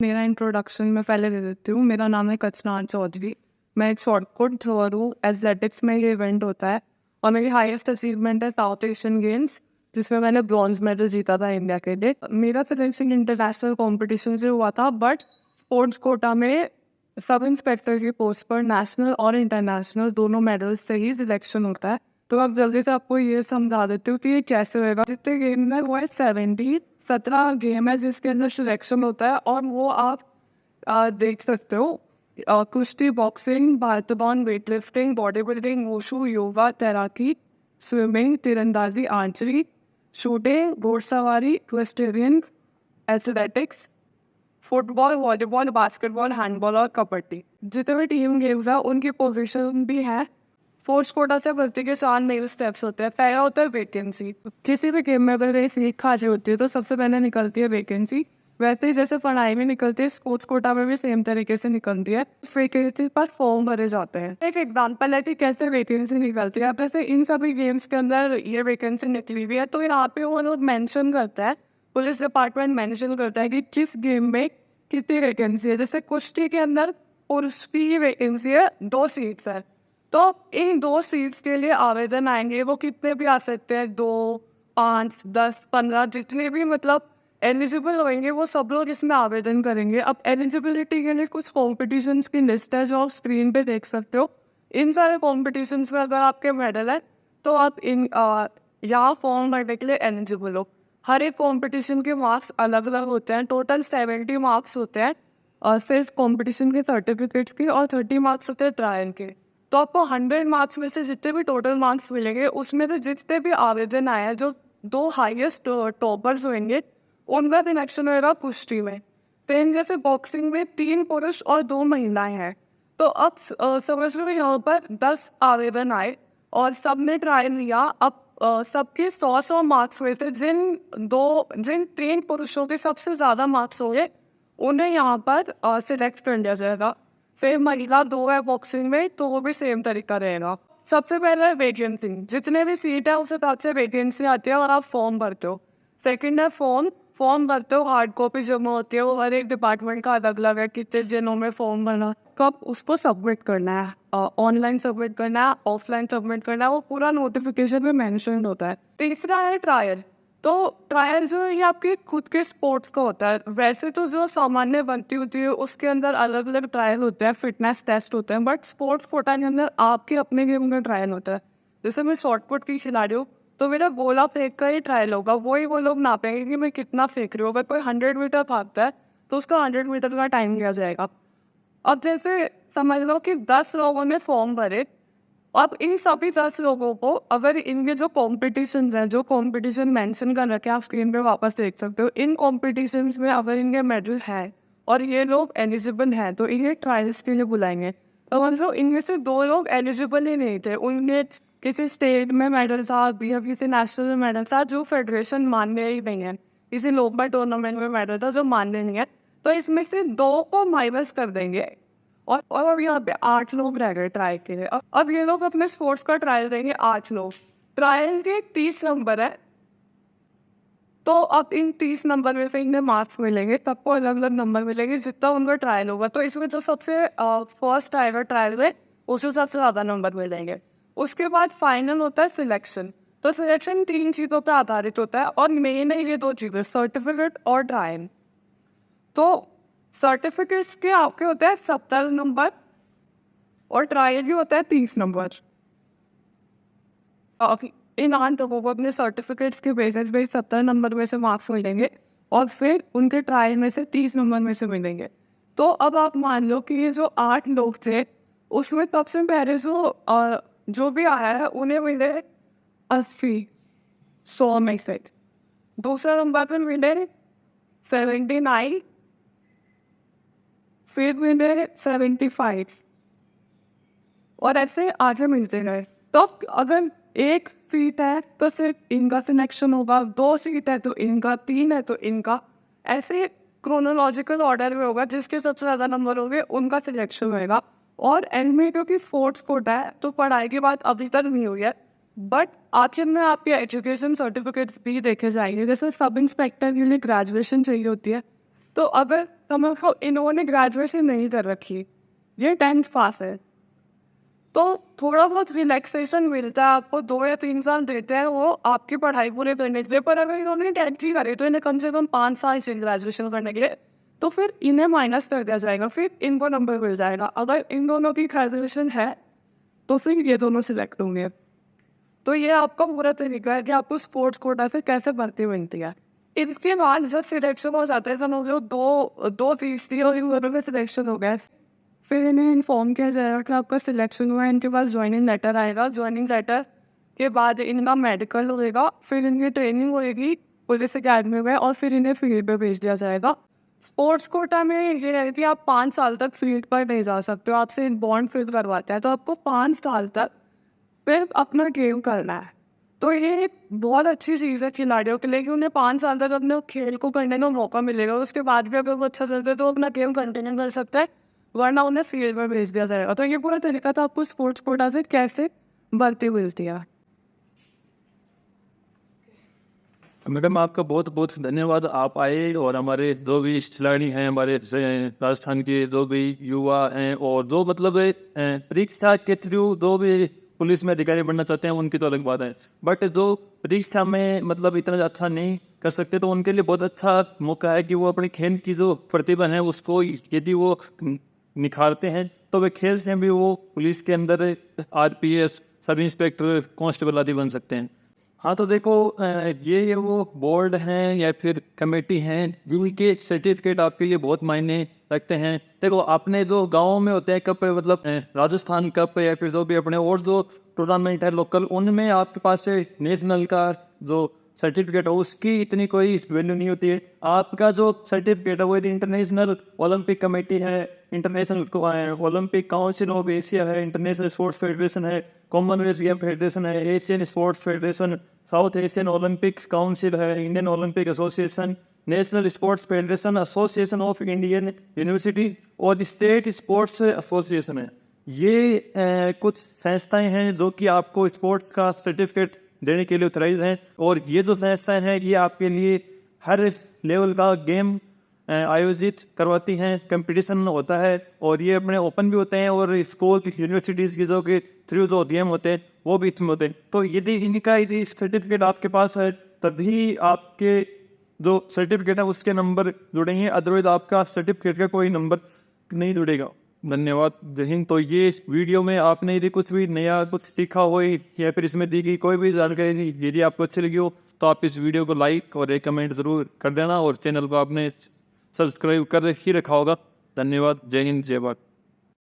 मेरा इंट्रोडक्शन मैं पहले दे देती हूँ। मेरा नाम है कचनार चौधरी। मैं एक शॉटपुट थ्रोअर हूँ। एथलेटिक्स में ये इवेंट होता है और मेरी हाईएस्ट अचीवमेंट है साउथ एशियन गेम्स, जिसमें मैंने ब्रॉन्ज मेडल जीता था इंडिया के लिए। मेरा सिलेक्शन इंटरनेशनल कॉम्पिटिशन से हुआ था, बट स्पोर्ट्स कोटा में सब इंस्पेक्टर की पोस्ट पर नेशनल और इंटरनेशनल दोनों मेडल्स से ही सिलेक्शन होता है। तो अब जल्दी से आपको ये समझा देती हूँ कि ये कैसे होएगा। जितने गेम है वो है 17 गेम है जिसके अंदर सिलेक्शन होता है, और वो आप देख सकते हो। कुश्ती, boxing, basketball, weightlifting, body building, wushu, yoga, तैराकी, स्विमिंग, तीरंदाजी, आर्चरी, शूटिंग, घोड़सवारी, equestrian, athletics, football, volleyball, basketball, handball और कबड्डी। जितने भी टीम गेम्स है उनकी पोजीशन भी है। फोर्स कोटा से भर्ती के 4 मेन स्टेप्स होते हैं। पहला होता है वैकेंसी। किसी भी गेम में अगर ये सीट खाली होती है तो सबसे पहले निकलती है वैकेंसी। वैसे ही जैसे पढ़ाई में निकलती है, स्पोर्ट्स कोटा में भी सेम तरीके से निकलती है। उस वैकेंसी पर फॉर्म भरे जाते हैं। एक एग्जाम्पल है कि कैसे वैकेंसी निकलती है। अब जैसे इन सभी गेम्स के अंदर ये वैकेंसी निकली हुई है, तो यहाँ पे वो लोग मेंशन करता है, पुलिस डिपार्टमेंट मेंशन करता है कि किस गेम में कितनी वैकेंसी है। जैसे कुश्ती के अंदर पुरुष की वैकेंसी है 2 सीट्स है, तो इन 2 सीट्स के लिए आवेदन आएंगे। वो कितने भी आ सकते हैं, 2, 5, 10, 15, जितने भी मतलब एलिजिबल होंगे वो सब लोग इसमें आवेदन करेंगे। अब एलिजिबिलिटी के लिए कुछ कॉम्पिटिशन्स की लिस्ट है जो आप स्क्रीन पे देख सकते हो। इन सारे कॉम्पिटिशन्स में अगर आपके मेडल है तो आप यहाँ फॉर्म भरने के लिए एलिजिबल हो। हर एक कॉम्पिटिशन के मार्क्स अलग अलग होते हैं। टोटल 70 मार्क्स होते हैं और सिर्फ कॉम्पिटिशन के सर्टिफिकेट्स के, और 30 मार्क्स होते हैं ट्रायल के। तो आपको 100 मार्क्स में से जितने भी टोटल मार्क्स मिलेंगे, उसमें से जितने भी आवेदन आए हैं, जो 2 हाईएस्ट टॉपर्स होंगे, उनका सिलेक्शन होगा कुश्ती में। सेम जैसे बॉक्सिंग में 3 पुरुष और 2 महिलाएं हैं। तो अब समझ लो यहाँ पर 10 आवेदन आए और सबने ट्रायल लिया। अब सबके 100 मार्क्स हुए थे। जिन 3 पुरुषों के सबसे ज़्यादा मार्क्स होंगे उन्हें यहाँ पर सिलेक्ट कर लिया जाएगा। फिर महिला 2 है बॉक्सिंग में, तो वो भी सेम तरीका रहेगा। सबसे पहले है वैकेंसी। जितने भी सीट है उस हिसाब से वैकेंसी आती है और आप फॉर्म भरते हो। सेकंड है फॉर्म भरते हो, हार्ड कॉपी जमा होती है। वो हर एक डिपार्टमेंट का अलग अलग है, कितने दिनों में फॉर्म भरना, कब उसको सबमिट करना है, ऑनलाइन सबमिट करना है, ऑफलाइन सबमिट करना है, वो पूरा नोटिफिकेशन में मेंशन होता है। तीसरा है ट्रायल। तो ट्रायल जो है ये आपके खुद के स्पोर्ट्स का होता है। वैसे तो जो सामान्य भर्ती होती है उसके अंदर अलग अलग ट्रायल होते हैं, फिटनेस टेस्ट होते हैं, बट स्पोर्ट्स कोटा के अंदर आपके अपने गेम का ट्रायल होता है। जैसे मैं शॉर्टपुट की खिलाड़ी हूँ, तो मेरा गोला फेंक का ही ट्रायल होगा। वही वो लोग नापेंगे कि मैं कितना फेंक रही हूँ। अगर कोई 100 मीटर भागता है तो उसका 100 मीटर का टाइम लिया जाएगा। अब जैसे समझ लो कि 10 लोगों ने फॉर्म भरे। अब इन सभी 10 लोगों को, अगर इनके जो कॉम्पिटिशन्स हैं, जो कॉम्पिटिशन मेंशन कर रखे हैं, आप स्क्रीन पे वापस देख सकते हो। इन कॉम्पिटिशन्स में अगर इनके मेडल है और ये लोग एलिजिबल हैं, तो इन्हें ट्रायल्स के लिए बुलाएंगे। तो मतलब इनमें से 2 लोग एलिजिबल ही नहीं थे। उनके किसी स्टेट में मेडल था या किसी नेशनल में मेडल था जो फेडरेशन मान्य ही नहीं है। किसी लोकल टूर्नामेंट में मेडल था जो मान्य नहीं है। तो इसमें से 2 को माइनस कर देंगे, और अब यहाँ पे 8 लोग रह गए ट्रायल के लिए। अब ये लोग अपने स्पोर्ट्स का ट्रायल देंगे 8 लोग। ट्रायल के 30 नंबर है, तो अब इन 30 नंबर में से इन्हें मार्क्स मिलेंगे। सबको अलग अलग नंबर मिलेंगे जितना उनका ट्रायल होगा। तो इसमें जो सबसे फर्स्ट आएगा ट्रायल में, उसे सबसे ज़्यादा नंबर मिलेंगे। उसके बाद फाइनल होता है सिलेक्शन। तो सिलेक्शन 3 चीज़ों पर आधारित होता है, और मेन है ये 2 चीज़ें, सर्टिफिकेट और ट्रायल। तो सर्टिफिकेट्स के आपके होते हैं 70 नंबर और ट्रायल भी होता है 30 नंबर। इन 8 लोगों को अपने सर्टिफिकेट्स के बेसिस पे 70 नंबर में से मार्क्स मिलेंगे, और फिर उनके ट्रायल में से 30 नंबर में से मिलेंगे। तो अब आप मान लो कि ये जो 8 लोग थे, उसमें सबसे पहले जो भी आया है उन्हें मिले 80, 100 में से। दूसरा नंबर पर मिले 79, फिर मिले 75, और ऐसे आगे मिलते गए। तो अगर 1 सीट है तो सिर्फ इनका सिलेक्शन होगा, 2 सीट है तो इनका, 3 है तो इनका। ऐसे क्रोनोलॉजिकल ऑर्डर में होगा, जिसके सबसे ज़्यादा नंबर होंगे उनका सिलेक्शन होएगा। और एंड में क्योंकि स्पोर्ट्स कोटा है तो पढ़ाई की बात अभी तक नहीं हुई है, बट आखिर में आपके एजुकेशन सर्टिफिकेट्स भी देखे जाएंगे। जैसे सब इंस्पेक्टर के लिए ग्रेजुएशन चाहिए होती है, तो अगर समझो इन्होंने ग्रेजुएशन नहीं कर रखी, ये 10th पास है, तो थोड़ा बहुत रिलैक्सेशन मिलता है आपको। 2 या 3 साल देते हैं वो आपकी पढ़ाई पूरी करने के लिए, पर अगर इन्होंने 10th ही करी तो इन्हें कम से कम 5 साल चाहिए ग्रेजुएशन करने के लिए, तो फिर इन्हें माइनस कर दिया जाएगा, फिर इनको नंबर मिल जाएगा। अगर इन दोनों की ग्रेजुएशन है तो फिर ये दोनों सिलेक्ट होंगे। तो ये आपका पूरा तरीका है कि आपको स्पोर्ट्स कोटा से कैसे भर्ती मिलती है। इसके बाद जब सिलेक्शन हो जाता है, समझ लो दो सीट्स थी और इन दोनों का सिलेक्शन हो गया, फिर इन्हें इन्फॉर्म किया जाएगा कि आपका सिलेक्शन हुआ है। इनके पास ज्वाइनिंग लेटर आएगा, ज्वाइनिंग लेटर के बाद इनका मेडिकल होएगा, फिर इनकी ट्रेनिंग होएगी पुलिस अकेडमी में, और फिर इन्हें फील्ड पे भेज दिया जाएगा। स्पोर्ट्स कोटा में ये है कि आप 5 साल तक फील्ड पर नहीं जा सकते हो, आपसे एक बॉन्ड फिल करवाते हैं, तो आपको 5 साल तक फिर अपना गेम करना है। तो ये एक बहुत अच्छी चीज़ है खिलाड़ियों के लिए कि उन्हें 5 साल तक अपने खेल को करने का मौका मिलेगा। उसके बाद भी अगर वो अच्छा करते हैं तो अपना गेम कंटिन्यू कर सकते हैं, वरना उन्हें फील्ड में भेज दिया जाएगा। तो ये पूरा तरीका था आपको स्पोर्ट्स कोटा से कैसे भर्ती मिलती है। मैडम आपका बहुत बहुत धन्यवाद। आप आए और हमारे जो भी खिलाड़ी हैं, हमारे राजस्थान के जो भी युवा हैं और जो मतलब परीक्षा के थ्रू जो भी पुलिस में अधिकारी बनना चाहते हैं, उनकी तो अलग बात है, बट जो परीक्षा में मतलब इतना अच्छा नहीं कर सकते, तो उनके लिए बहुत अच्छा मौका है कि वो अपने खेल की जो प्रतिभा है उसको यदि वो निखारते हैं तो वे खेल से भी वो पुलिस के अंदर आरपीएस, सब इंस्पेक्टर, कांस्टेबल आदि बन सकते हैं। हाँ, तो देखो ये वो बोर्ड हैं या फिर कमेटी हैं जिनके सर्टिफिकेट आपके लिए बहुत मायने रखते हैं। देखो आपने जो गाँव में होते हैं कप, मतलब राजस्थान कप या फिर जो भी अपने और जो टूर्नामेंट है लोकल, उनमें आपके पास से नेशनल का जो सर्टिफिकेट है उसकी इतनी कोई वैल्यू नहीं होती है। आपका जो सर्टिफिकेट है वो इंटरनेशनल ओलंपिक कमेटी है, international Olympic council of Asia है, इंटरनेशनल स्पोर्ट्स फेडरेशन है, कॉमनवेल्थ गेम फेडरेशन है, Asian sports federation, south Asian Olympic council है, Indian Olympic association, national sports federation, association of Indian university और state sports association है। ये कुछ संस्थाएं हैं जो कि आपको स्पोर्ट्स का सर्टिफिकेट देने के लिए उत्तरदायी हैं, और ये जो संस्थाएं हैं ये आपके लिए हर लेवल का गेम आयोजित करवाती हैं, कंपटीशन होता है, और ये अपने ओपन भी होते हैं और स्कूल यूनिवर्सिटीज़ की जो कि थ्रू जो गेम होते हैं वो भी इसमें होते हैं। तो यदि सर्टिफिकेट आपके पास है तभी आपके जो सर्टिफिकेट है उसके नंबर जुड़ेंगे, अदरवाइज आपका सर्टिफिकेट का कोई नंबर नहीं जुड़ेगा। धन्यवाद, जय हिंद। तो ये वीडियो में आपने यदि कुछ भी नया कुछ सीखा हो या फिर इसमें दी गई कोई भी जानकारी यदि आपको अच्छी लगी हो तो आप इस वीडियो को लाइक और एक कमेंट ज़रूर कर देना, और चैनल को आपने सब्सक्राइब कर ही रखा होगा। धन्यवाद, जय हिंद, जय भारत।